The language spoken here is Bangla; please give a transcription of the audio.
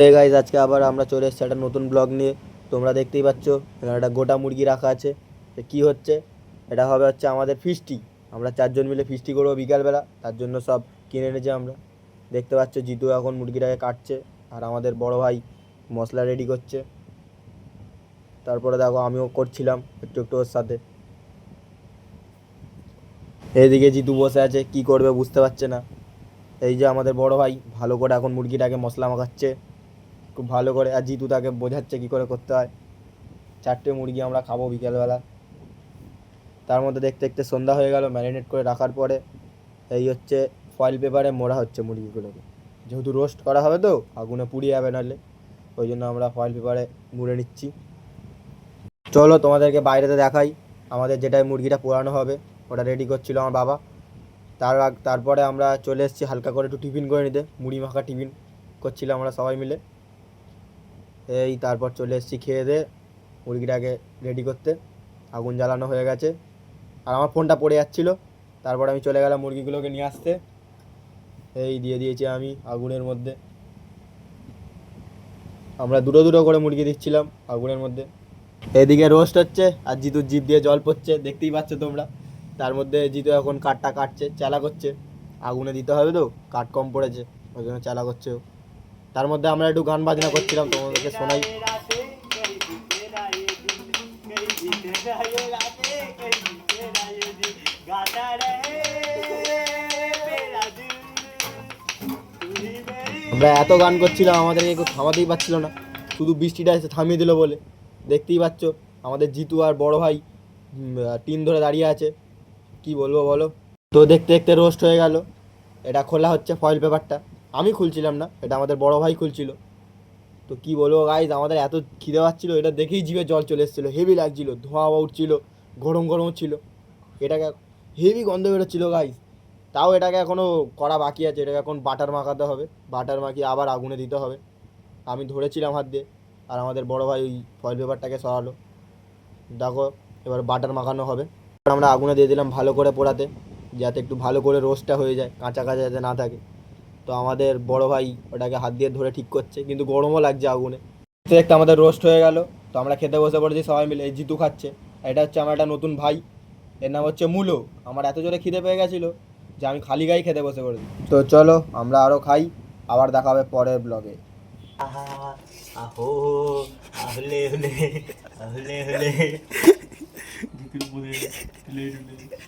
হে গাইজ, আজকে আবার আমরা চলে এসেছি একটা নতুন ব্লগ নিয়ে। তোমরা দেখতেই পাচ্ছ এখানে একটা গোটা মুরগি রাখা আছে। কি হচ্ছে, এটা হবে হচ্ছে আমাদের ফিস্টি। আমরা 4 জন মিলে ফিস্টি করবো বিকালবেলা, তার জন্য সব কিনে এনেছি আমরা। দেখতে পাচ্ছ জিতু এখন মুরগিটাকে কাটছে, আর আমাদের বড় ভাই মশলা রেডি করছে। তারপরে দেখো আমিও করছিলাম একটু একটু ওর সাথে। এইদিকে জিতু বসে আছে, কি করবে বুঝতে পারছে না। এই যে আমাদের বড় ভাই ভালো করে এখন মুরগিটাকে মশলা মাখাচ্ছে খুব ভালো করে, আর জিতু তাকে বোঝাচ্ছে কি করে করতে হয়। 4টে মুরগি আমরা খাবো বিকেলবেলা। তার মধ্যে দেখতে দেখতে সন্ধ্যা হয়ে গেল। ম্যারিনেট করে রাখার পরে এই হচ্ছে ফয়েল পেপারে মোড়া হচ্ছে মুরগিগুলোকে, যেহেতু রোস্ট করা হবে তো আগুনে পুড়িয়ে যাবে নাহলে, ওই জন্য আমরা ফয়েল পেপারে মুড়ে নিচ্ছি। চলো তোমাদেরকে বাইরেতে দেখাই আমাদের যেটাই মুরগিটা পোড়ানো হবে, ওটা রেডি করছিল আমার বাবা। তারপরে আমরা চলে এসেছি হালকা করে একটু টিফিন করে নিতে, মুড়ি মাখা টিফিন করছিলাম আমরা সবাই মিলে। এই তারপর চলে এসেছি খেয়ে দিয়ে মুরগিটাকে রেডি করতে। আগুন জ্বালানো হয়ে গেছে, আর আমার ফোনটা পড়ে যাচ্ছিলো। তারপর আমি চলে গেলাম মুরগিগুলোকে নিয়ে আসতে। এই দিয়ে দিয়েছি আমি আগুনের মধ্যে। আমরা দুটো দুটো করে মুরগি দিচ্ছিলাম আগুনের মধ্যে। এদিকে রোস্ট হচ্ছে আর জিতুর জিভ দিয়ে জল পড়ছে, দেখতেই পাচ্ছ তোমরা। তার মধ্যে জিতু এখন কাঠটা কাটছে, চালা করছে। আগুনে দিতে হবে তো, কাঠ কম পড়েছে, ওই জন্য চালা করছে ও। তার মধ্যে আমরা একটু গান বাজনা করছিলাম, তোমাদেরকে শোনাই। আমরা এত গান করছিলাম, আমাদেরকে কেউ থামাতেই পারছিল না, শুধু বৃষ্টিটা এসে থামিয়ে দিল বলে। দেখতেই পাচ্ছ আমাদের জিতু আর বড় ভাই টিন ধরে দাঁড়িয়ে আছে। কি বলবো বলো। তো দেখতে দেখতে রোস্ট হয়ে গেল। এটা খোলা হচ্ছে ফয়েল পেপারটা, আমি খুলছিলাম না, এটা আমাদের বড় ভাই খুলছিল। তো কি বলবো গাইজ, আমাদের এত খিদে পাচ্ছিলো, এটা দেখেই জিভে জল চলে এসেছিলো, হেভি লাগছিলো, ধোঁয়া উঠছিল, গরম গরম ছিল। এটাকে হেভি গন্ধ বেরোচ্ছিলো গাইজ। তাও এটাকে এখনও করা বাকি আছে, এটাকে এখন বাটার মাখাতে হবে, বাটার মাখিয়ে আবার আগুনে দিতে হবে। আমি ধরেছিলাম হাত দিয়ে, আর আমাদের বড় ভাই ওই ফয়েল পেপারটাকে সরালো। দেখো এবার বাটার মাখানো হবে। আমরা আগুনে দিয়ে দিলাম ভালো করে পোড়াতে, যাতে একটু ভালো করে রোস্টটা হয়ে যায়, কাঁচা কাঁচা যাতে না থাকে। তো আমাদের বড় ভাই ওটাকে হাত দিয়ে ধরে ঠিক করছে, কিন্তু গরমও লাগছে আগুনে। তো একটা আমাদের রোস্ট হয়ে গেল। তো আমরা খেতে বসে পড়েছি সবাই মিলে। এই জিতু খাচ্ছে, এটা হচ্ছে আমার একটা নতুন ভাই, এর নাম হচ্ছে মুলো। আমার এত জোরে খিদে পেয়ে গেছিলো যে আমি খালি গায়ে খেতে বসে পড়েছি। তো চলো আমরা আরও খাই, আবার দেখা হবে পরের ব্লগে। আহা আহো আহলে হলে আহলে হলে